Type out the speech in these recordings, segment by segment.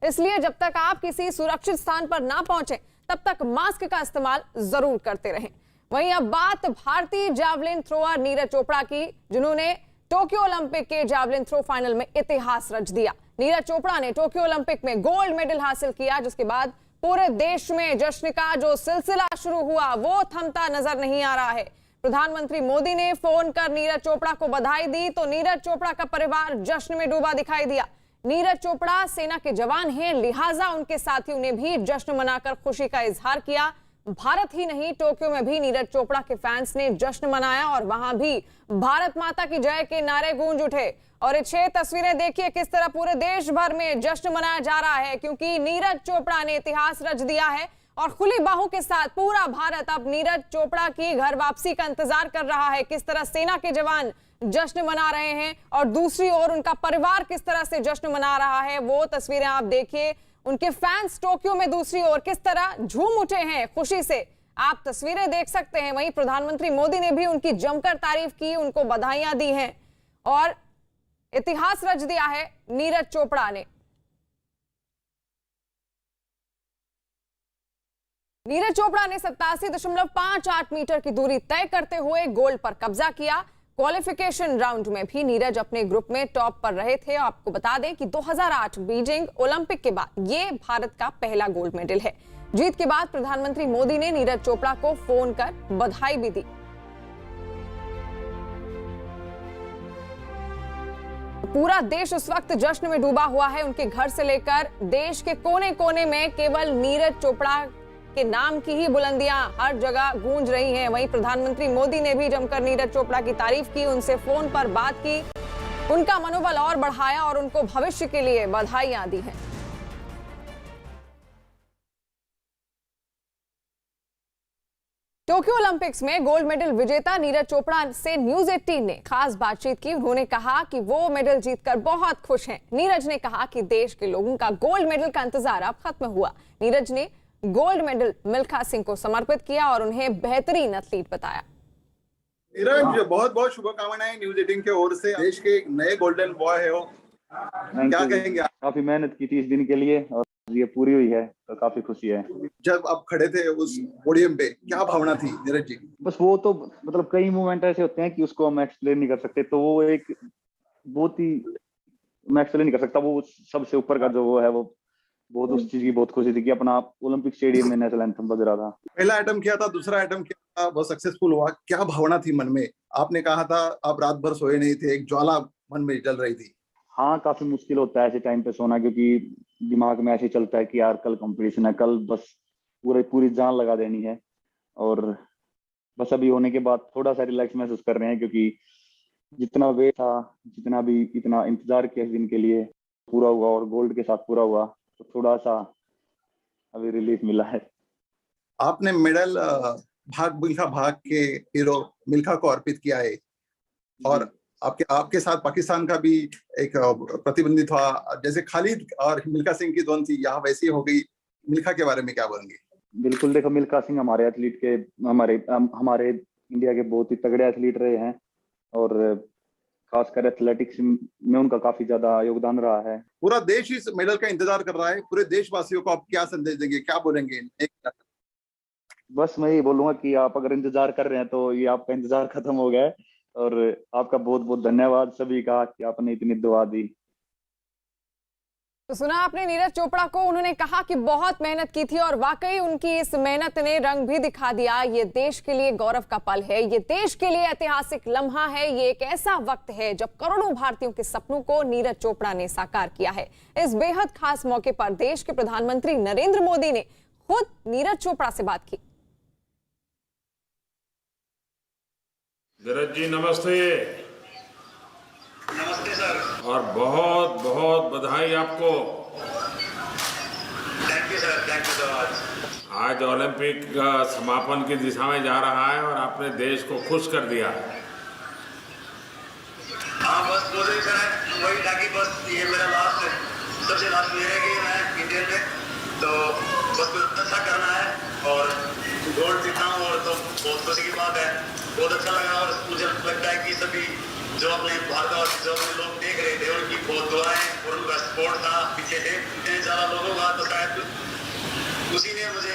इसलिए जब तक आप किसी सुरक्षित स्थान पर ना पहुंचे तब तक मास्क का इस्तेमाल जरूर करते रहें। वहीं अब बात भारतीय जैवलिन थ्रोअर नीरज चोपड़ा की, जिन्होंने टोक्यो ओलंपिक के जैवलिन थ्रो फाइनल में इतिहास रच दिया। नीरज चोपड़ा ने टोक्यो ओलंपिक में गोल्ड मेडल हासिल किया, जिसके बाद पूरे देश में जश्न का जो सिलसिला शुरू हुआ वो थमता नजर नहीं आ रहा है। प्रधानमंत्री मोदी ने फोन कर नीरज चोपड़ा को बधाई दी तो नीरज चोपड़ा का परिवार जश्न में डूबा दिखाई दिया। नीरज चोपड़ा सेना के जवान हैं, लिहाजा उनके साथियों ने भी जश्न मनाकर खुशी का इजहार किया। भारत ही नहीं, टोक्यो में भी नीरज चोपड़ा के फैंस ने जश्न मनाया और वहां भी भारत माता की जय के नारे गूंज उठे। और ये 6 तस्वीरें देखिए किस तरह पूरे देश भर में जश्न मनाया जा रहा है, क्योंकि नीरज चोपड़ा ने इतिहास रच दिया है और खुली बाहों के साथ पूरा भारत अब नीरज चोपड़ा की घर वापसी का इंतजार कर रहा है। किस तरह सेना के जवान जश्न मना रहे हैं और दूसरी ओर उनका परिवार किस तरह से जश्न मना रहा है, वो तस्वीरें आप देखिए। उनके फैंस टोक्यो में दूसरी ओर किस तरह झूम उठे हैं खुशी से, आप तस्वीरें देख सकते हैं। वहीं प्रधानमंत्री मोदी ने भी उनकी जमकर तारीफ की, उनको बधाइयां दी हैं और इतिहास रच दिया है नीरज चोपड़ा ने। नीरज चोपड़ा ने 87.58 मीटर की दूरी तय करते हुए गोल्ड पर कब्जा किया। क्वालिफिकेशन राउंड में भी नीरज अपने ग्रुप में टॉप पर रहे थे। आपको बता दें कि 2008 बीजिंग ओलंपिक के बाद ये भारत का पहला गोल्ड मेडल है। जीत के बाद प्रधानमंत्री मोदी ने नीरज चोपड़ा को फोन कर बधाई भी दी। पूरा देश उस वक्त जश्न में डूबा हुआ है। उनके घर से लेकर देश के कोने कोने में केवल नीरज चोपड़ा के नाम की ही बुलंदियां हर जगह गूंज रही हैं। वहीं प्रधानमंत्री मोदी ने भी जमकर नीरज चोपड़ा की तारीफ की, उनसे फोन पर बात की, उनका मनोबल और बढ़ाया और उनको भविष्य के लिए बधाइयां दी हैं। टोक्यो ओलंपिक्स में गोल्ड मेडल विजेता नीरज चोपड़ा से न्यूज 18 ने खास बातचीत की। उन्होंने कहा कि वो मेडल जीतकर बहुत खुश हैं। नीरज ने कहा कि देश के लोगों का गोल्ड मेडल का इंतजार अब खत्म हुआ। नीरज ने गोल्ड मेडल मिल्खा सिंह को समर्पित किया और उन्हें बेहतरीन एथलीट बताया। नीरज, बहुत बहुत शुभकामनाएं न्यूज 18 की ओर से। देश के नए गोल्डन बॉय है हो, क्या कहेंगे आप? काफी मेहनत की थी इस दिन के लिए और ये पूरी हुई है तो काफी खुशी है। जब आप खड़े थे उस पोडियम पे, क्या भावना थी नीरज जी? बस वो तो मतलब कई मोमेंट ऐसे होते हैं कि उसको हम एक्सप्लेन नहीं कर सकते, तो वो एक बहुत ही मैं एक्सप्लेन नहीं कर सकता। वो सबसे ऊपर का जो वो है, वो बहुत उस चीज की बहुत खुशी थी कि अपना ओलंपिक स्टेडियम में नेशनल एंथम बज रहा था। पहला आइटम किया था, दूसरा आइटम किया था, बहुत सक्सेसफुल हुआ। क्या भावना थी मन में? आपने कहा था आप रात भर सोए नहीं थे, एक ज्वाला मन में जल रही थी। हाँ, काफी मुश्किल होता है ऐसे टाइम पे सोना, क्योंकि दिमाग में ऐसे चलता है कि यार कल कंपटीशन है, कल बस पूरी जान लगा देनी है। और बस अभी होने के बाद थोड़ा सा रिलैक्स महसूस कर रहे हैं, क्योंकि जितना वेट था, जितना भी इतना इंतजार किया इस दिन के लिए, पूरा हुआ और गोल्ड के साथ पूरा हुआ, तो थोड़ा सा अभी रिलीफ मिला है। आपने मेडल मिल्खा भाग के हीरो मिल्खा को अर्पित किया है और आपके साथ पाकिस्तान का भी एक प्रतिद्वंदी था। जैसे खालिद और मिल्खा सिंह की दोन थी, यहाँ वैसी हो गई। मिल्खा के बारे में क्या बोलेंगे? बिल्कुल, देखो मिल्खा सिंह हमारे एथलीट के हमारे इंडिया के बहुत ही तगड़े एथलीट रहे हैं और खासकर एथलेटिक्स में उनका काफी ज्यादा योगदान रहा है। पूरा देश इस मेडल का इंतजार कर रहा है। पूरे देशवासियों को आप क्या संदेश देंगे, क्या बोलेंगे? बस मैं ये बोलूंगा कि आप अगर इंतजार कर रहे हैं तो ये आपका इंतजार खत्म हो गया है और आपका बहुत बहुत धन्यवाद सभी का कि आपने इतनी दुआ दी। तो सुना आपने नीरज चोपड़ा को, उन्होंने कहा कि बहुत मेहनत की थी और वाकई उनकी इस मेहनत ने रंग भी दिखा दिया। ये देश के लिए गौरव का पल है, ये देश के लिए ऐतिहासिक लम्हा है, ये एक ऐसा वक्त है जब करोड़ों भारतीयों के सपनों को नीरज चोपड़ा ने साकार किया है। इस बेहद खास मौके पर देश के प्रधानमंत्री नरेंद्र मोदी ने खुद नीरज चोपड़ा से बात की। नीरज जी नमस्ते। नमस्ते सर। और बहुत बहुत बधाई आपको। Thank you sir, thank you so much. आज ओलंपिक का समापन की दिशा में जा रहा है और आपने देश को खुश कर दिया। हाँ, बस कोशिश करें वही, ताकि बस ये मेरा सबसे लास्ट ईयर है कि मैं इंडियन में, तो बस कुछ अच्छा करना है और गोल्ड जीतना हूँ और तो बहुत खुशी की बात है। बहुत अच्छा लगा और मुझे लगता है कि सभी जो अपने भारत जो अपने लोग देख रहे थे उनकी बहुत दुआएं और उनका सपोर्ट था पीछे से इतने ज्यादा लोगों का, तो शायद उसी ने मुझे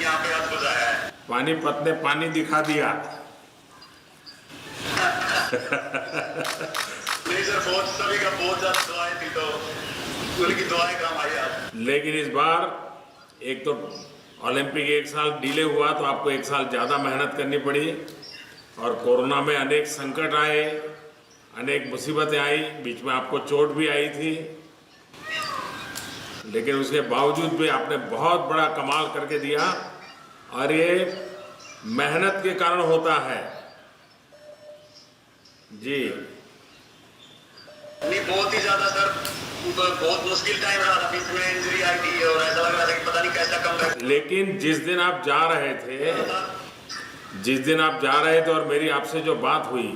यहाँ पे हाथ बजाया है। पानीपत ने पानी दिखा दिया। नहीं सर, बहुत सभी का बहुत ज्यादा दुआएं थी, तो उनकी दुआएं काम आई आज। लेकिन इस बार एक तो ओलंपिक एक साल डिले हुआ तो आपको एक साल ज़्यादा मेहनत करनी पड़ी, और कोरोना में अनेक संकट आए, अनेक मुसीबतें आई, बीच में आपको चोट भी आई थी, लेकिन उसके बावजूद भी आपने बहुत बड़ा कमाल करके दिया, और ये मेहनत के कारण होता है। जी नहीं, बहुत ही ज्यादा सर, बहुत मुश्किल टाइम रहा था, बीच में इंजरी आई थी और ऐसा लग रहा था कि पता नहीं कैसा कम बैक। लेकिन जिस दिन आप जा रहे थे और मेरी आपसे जो बात हुई,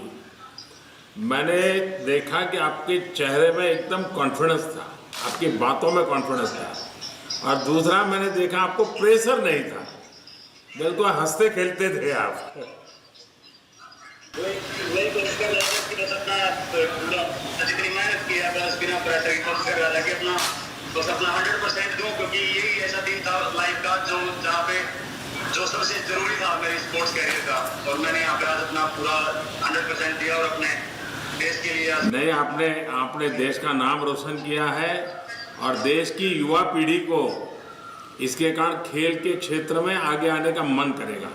मैंने देखा कि आपके चेहरे में एकदम कॉन्फिडेंस था, आपकी बातों में कॉन्फिडेंस था, और दूसरा मैंने देखा आपको प्रेशर नहीं था, बिल्कुल हंसते खेलते थे आप। वही कोशिश कर रहा था कि बस अपना जितनी मेहनत की है बस बिना प्रेशर की कोशिश कर रहा था कि अपना 100% दूं, क्योंकि यही ऐसा दिन था लाइफ का जो जहाँ पे जो सबसे जरूरी था मेरे स्पोर्ट्स कैरियर का, और मैंने यहाँ पे आज अपना पूरा 100% दिया और अपने देश के लिए। नहीं, आपने देश का नाम रोशन किया है, और देश की युवा पीढ़ी को इसके कारण खेल के क्षेत्र में आगे आने का मन करेगा,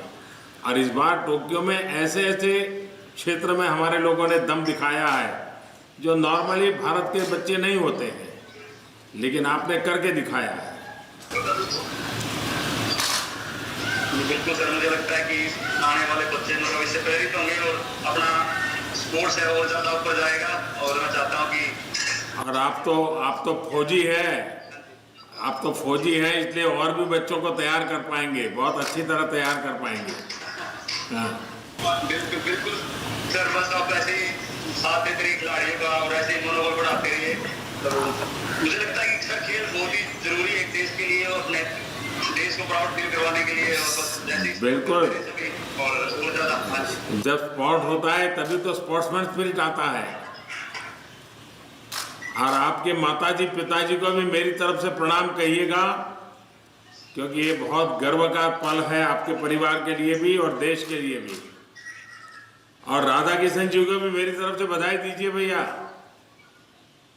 और इस बार टोक्यो में ऐसे क्षेत्र में हमारे लोगों ने दम दिखाया है जो नॉर्मली भारत के बच्चे नहीं होते हैं, लेकिन आपने करके दिखाया है। बिल्कुल सर, मुझे लगता है कि आने वाले बच्चे लोग इससे प्रेरित होंगे और अपना स्पोर्ट्स है और ज़्यादा ऊपर जाएगा, और मैं चाहता हूँ कि। और आप तो फौजी हैं, इसलिए और भी बच्चों को तैयार कर पाएंगे, बहुत अच्छी तरह तैयार कर पाएंगे। हाँ। बिल्कुल सर, बस आप ऐसे ही साथ देते रहिए खिलाड़ियों का और ऐसे ही मनोबल बढ़ाते रहिए। तो मुझे लगता है कि सर खेल बहुत ही जरूरी है एक देश के लिए और अपने देश को प्राउड फील करवाने के लिए, और बस जैसे बिल्कुल। और ज़्यादा जब स्पोर्ट होता है तभी तो स्पोर्ट्समैन स्पिरिट आता है। और आपके माताजी पिताजी को भी मेरी तरफ से प्रणाम कहिएगा, क्योंकि ये बहुत गर्व का पल है आपके परिवार के लिए भी और देश के लिए भी। और राधा किशन जी को भी मेरी तरफ से बधाई दीजिए भैया।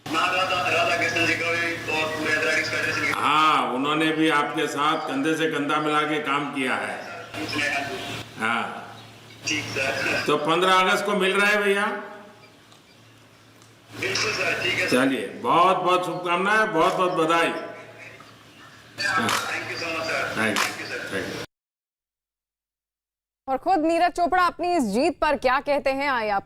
राधा कृष्ण जी को भी और पूरे एथलेटिक्स फेडरेशन के। हाँ, उन्होंने भी आपके साथ कंधे से कंधा मिला के काम किया है। हाँ ठीक सर। तो 15 अगस्त को मिल रहा है भैया। बिल्कुल सर, ठीक है। चलिए, बहुत बहुत शुभकामनाएं, बहुत बहुत बधाई। Thank you so much sir. Thank you sir. You. और खुद नीरज चोपड़ा अपनी इस जीत पर क्या कहते हैं, आइए आपको